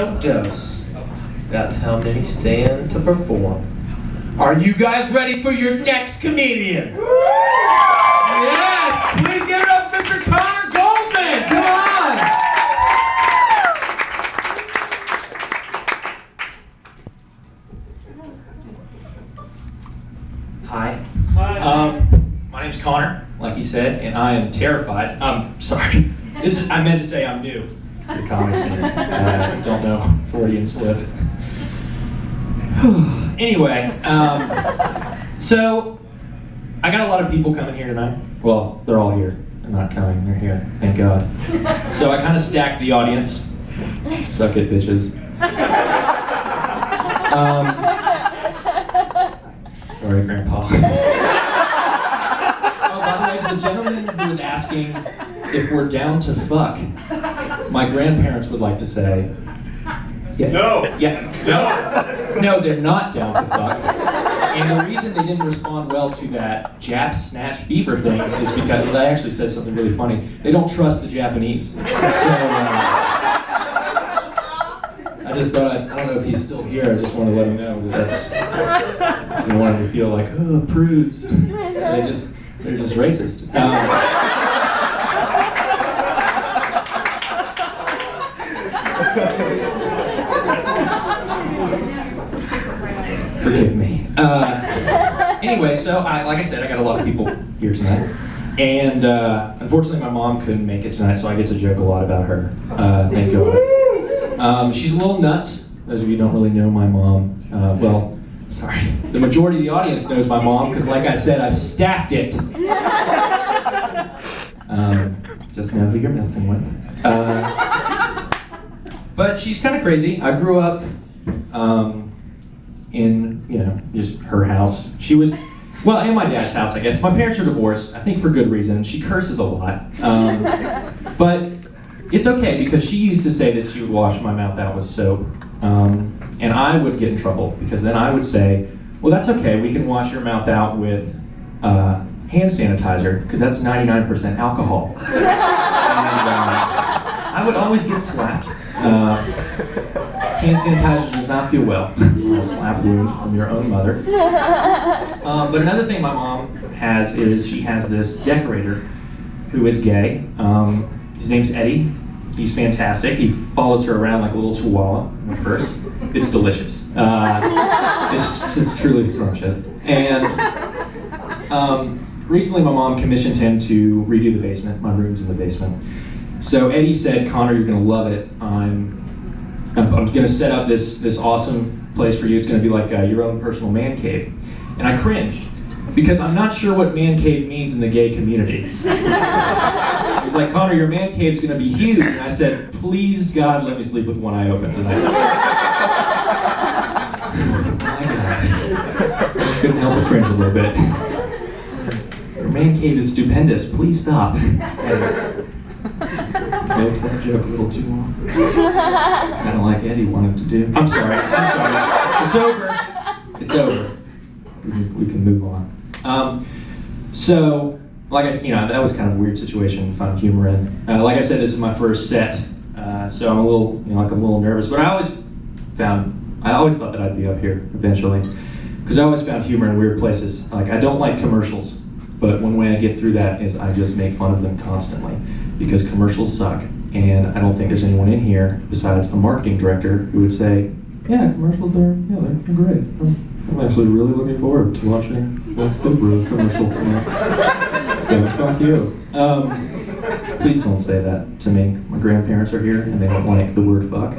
Dose. That's how many stand to perform. Are you guys ready for your next comedian? Yes! Please give it up, Mr. Connor Goldman! Come on! Hi. My name's Connor, like he said, and I am terrified. Sorry. I meant to say I'm new to the comedy scene. Don't know, Freudian slip. Anyway, so I got a lot of people coming here tonight. Well, they're all here. They're not coming, they're here, thank God. So I kind of stacked the audience. Suck it, bitches. Sorry, Grandpa. Oh, by the way, the gentleman who was asking if we're down to fuck, my grandparents would like to say, No. No, they're not down to fuck. And the reason they didn't respond well to that Jap snatch beaver thing is because they actually said something really funny. They don't trust the Japanese. So I just thought, I don't know if he's still here, I just want to let him know that that's, you don't want him to feel like, oh, prudes. They're just racist. Forgive me. Anyway, so like I said, I got a lot of people here tonight. And unfortunately my mom couldn't make it tonight, so I get to joke a lot about her. Thank God. She's a little nuts. Those of you who don't really know my mom, sorry. The majority of the audience knows my mom because, like I said, I stacked it. Just know who you're messing with. But she's kind of crazy. I grew up in, just her house. She was, in my dad's house, I guess. My parents are divorced, I think for good reason. She curses a lot. But it's okay because she used to say that she would wash my mouth out with soap. And I would get in trouble because then I would say, well, that's okay. We can wash your mouth out with hand sanitizer because that's 99% alcohol. And I would always get slapped. Hand sanitizer does not feel well. A slap wound from your own mother. But another thing my mom has is she has this decorator who is gay. His name's Eddie. He's fantastic. He follows her around like a little chihuahua in a purse. It's delicious. It's truly scrumptious. And recently my mom commissioned him to redo the basement. My room's in the basement. So Eddie said, Connor, you're gonna love it. I'm gonna set up this awesome place for you. It's gonna be like your own personal man cave. And I cringed because I'm not sure what man cave means in the gay community. He's like, Connor, your man cave's gonna be huge. And I said, please God, let me sleep with one eye open tonight. My God. Couldn't help but cringe a little bit. Your man cave is stupendous, please stop. Milked that joke a little too long. Kind of like Eddie wanted to do. I'm sorry. It's over. We can move on. So, like I said, that was kind of a weird situation to find humor in. Like I said, this is my first set, so I'm a little, I'm a little nervous. But I always thought that I'd be up here eventually, because I always found humor in weird places. Like I don't like commercials, but one way I get through that is I just make fun of them constantly, because commercials suck. And I don't think there's anyone in here besides a marketing director who would say, yeah, commercials they're great. I'm actually really looking forward to watching that Subaru commercial tonight. So fuck you. Please don't say that to me. My grandparents are here and they don't like the word fuck.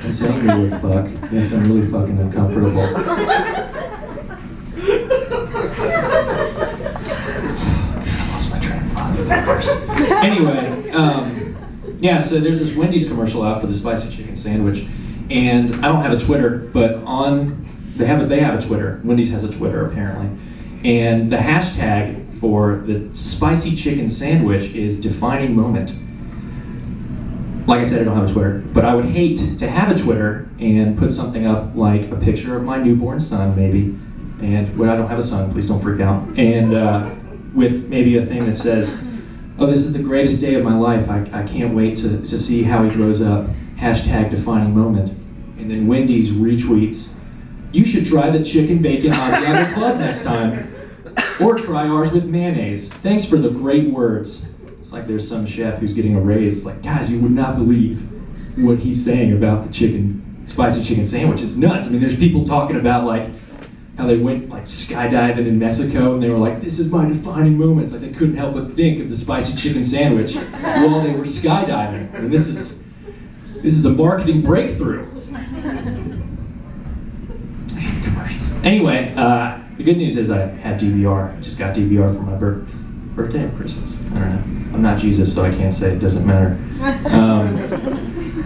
And saying the word fuck makes them really fucking uncomfortable. God, I lost my train of thought. Anyway, so there's this Wendy's commercial out for the spicy chicken sandwich. And I don't have a Twitter, but they have a Twitter. Wendy's has a Twitter apparently. And the hashtag for the spicy chicken sandwich is defining moment. Like I said, I don't have a Twitter, but I would hate to have a Twitter and put something up like a picture of my newborn son maybe. And I don't have a son, please don't freak out. And with maybe a thing that says, oh, this is the greatest day of my life. I can't wait to see how he grows up. Hashtag defining moment. And then Wendy's retweets, you should try the chicken bacon Asiago Club next time. Or try ours with mayonnaise. Thanks for the great words. It's like there's some chef who's getting a raise. It's like, guys, you would not believe what he's saying about the spicy chicken sandwich. It's nuts. I mean, there's people talking about like how they went like skydiving in Mexico and they were like, this is my defining moment. It's like they couldn't help but think of the spicy chicken sandwich while they were skydiving. I mean, this is a marketing breakthrough. Commercials. Anyway, the good news is I had DVR. I just got DVR for my birthday and Christmas. I don't know. I'm not Jesus, so I can't say it doesn't matter.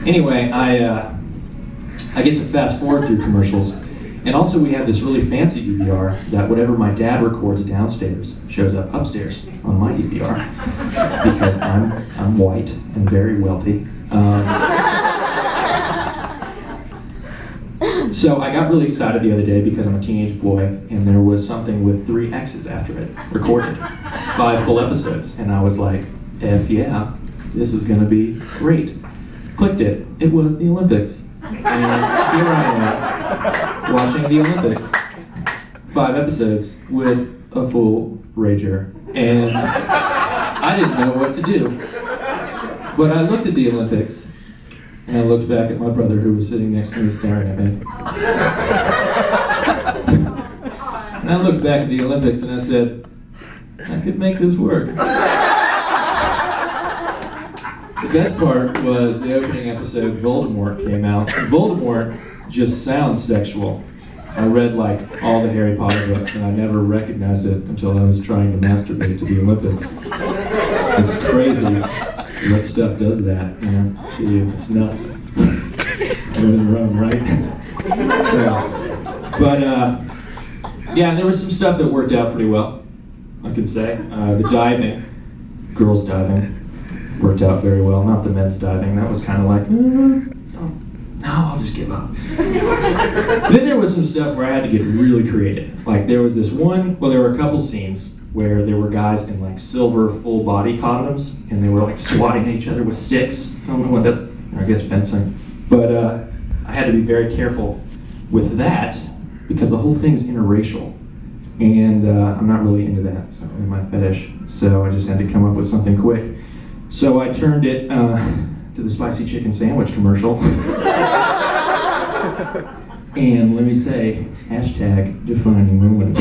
Anyway, I get to fast forward through commercials. And also we have this really fancy DVR that whatever my dad records downstairs shows up upstairs on my DVR because I'm white and very wealthy. So I got really excited the other day because I'm a teenage boy and there was something with 3 X's after it recorded, 5 full episodes, and I was like, F yeah, this is gonna be great. Clicked it, it was the Olympics. And here I am, watching the Olympics. 5 episodes with a full rager. And I didn't know what to do. But I looked at the Olympics, and I looked back at my brother who was sitting next to me staring at me. And I looked back at the Olympics and I said, I could make this work. The best part was the opening episode, Voldemort came out. Voldemort just sounds sexual. I read like all the Harry Potter books and I never recognized it until I was trying to masturbate to the Olympics. It's crazy what stuff does that, you know, to you. It's nuts. When in Rome, right? Yeah. But yeah, there was some stuff that worked out pretty well, I can say. The diving, girls diving, worked out very well. Not the men's diving. That was kind of like, no, I'll just give up. Then there was some stuff where I had to get really creative. Like there was this one, well, there were a couple scenes where there were guys in like silver full body condoms and they were like swatting at each other with sticks. I don't know what that's, I guess fencing. But I had to be very careful with that because the whole thing's interracial. And I'm not really into that, it's not really my fetish. So I just had to come up with something quick. So I turned it to the spicy chicken sandwich commercial. And let me say, hashtag defining moment.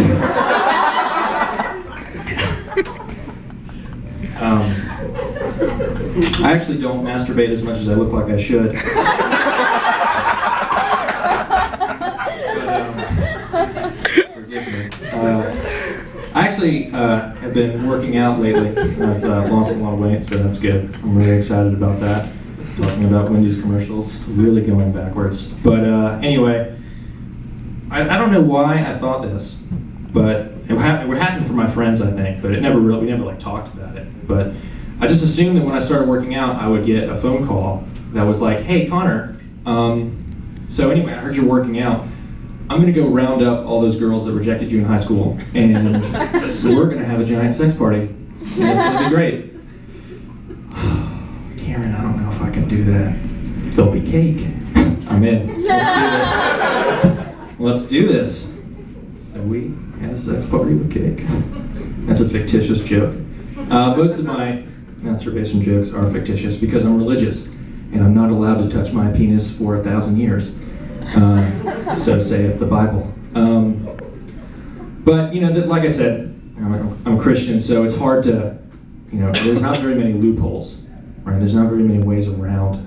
I actually don't masturbate as much as I look like I should. But, forgive me. I actually have been working out lately. I've lost a lot of weight, so that's good. I'm really excited about that. Talking about Wendy's commercials, really going backwards. But anyway, I don't know why I thought this, but it would happen for my friends, I think. But we never like talked about it. But I just assumed that when I started working out, I would get a phone call that was like, "Hey, Connor. So anyway, I heard you're working out. I'm going to go round up all those girls that rejected you in high school, and we're going to have a giant sex party, and it's going to be great." Karen, I don't know if I can do that. There'll be cake. I'm in. Let's do this. So we had a sex party with cake. That's a fictitious joke. Most of my masturbation jokes are fictitious because I'm religious, and I'm not allowed to touch my penis for 1,000 years. So saith the Bible. But you know, like I said, I'm a Christian, so it's hard to, you know, there's not very many loopholes, right? There's not very many ways around,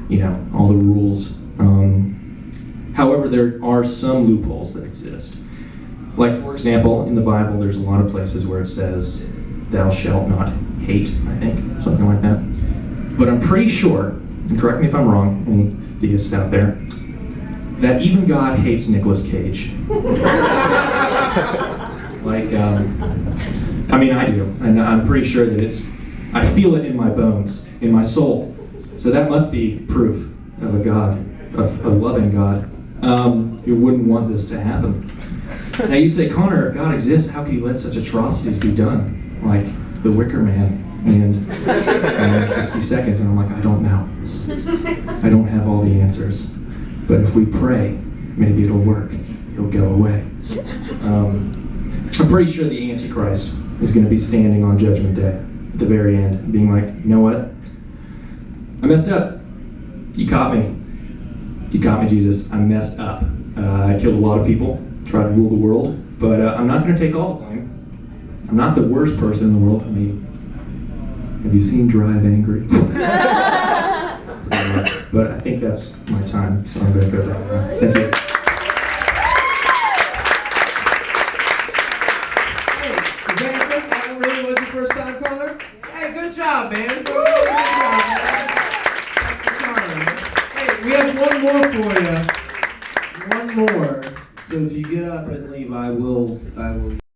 you know, all the rules. However, there are some loopholes that exist. Like, for example, in the Bible, there's a lot of places where it says, "Thou shalt not hate," I think, something like that. But I'm pretty sure, and correct me if I'm wrong, any theists out there, that even God hates Nicolas Cage. Like, I mean, I do, and I'm pretty sure that I feel it in my bones, in my soul. So that must be proof of a God, of a loving God, who wouldn't want this to happen. Now you say, Connor, if God exists, how can you let such atrocities be done? Like the Wicker Man. And 60 seconds, and I'm like, I don't know. I don't have all the answers. But if we pray, maybe it'll work. It'll go away. I'm pretty sure the Antichrist is going to be standing on Judgment Day at the very end, being like, you know what? I messed up. You caught me. You caught me, Jesus. I messed up. I killed a lot of people, tried to rule the world, but I'm not going to take all the blame. I'm not the worst person in the world. I mean, have you seen Drive Angry? But I think that's my time, so I'm going to go down now. Thank you. Hey, that really was your first time caller? Hey, good job, man. Good job. Hey, we have one more for you. One more. So if you get up and leave, I will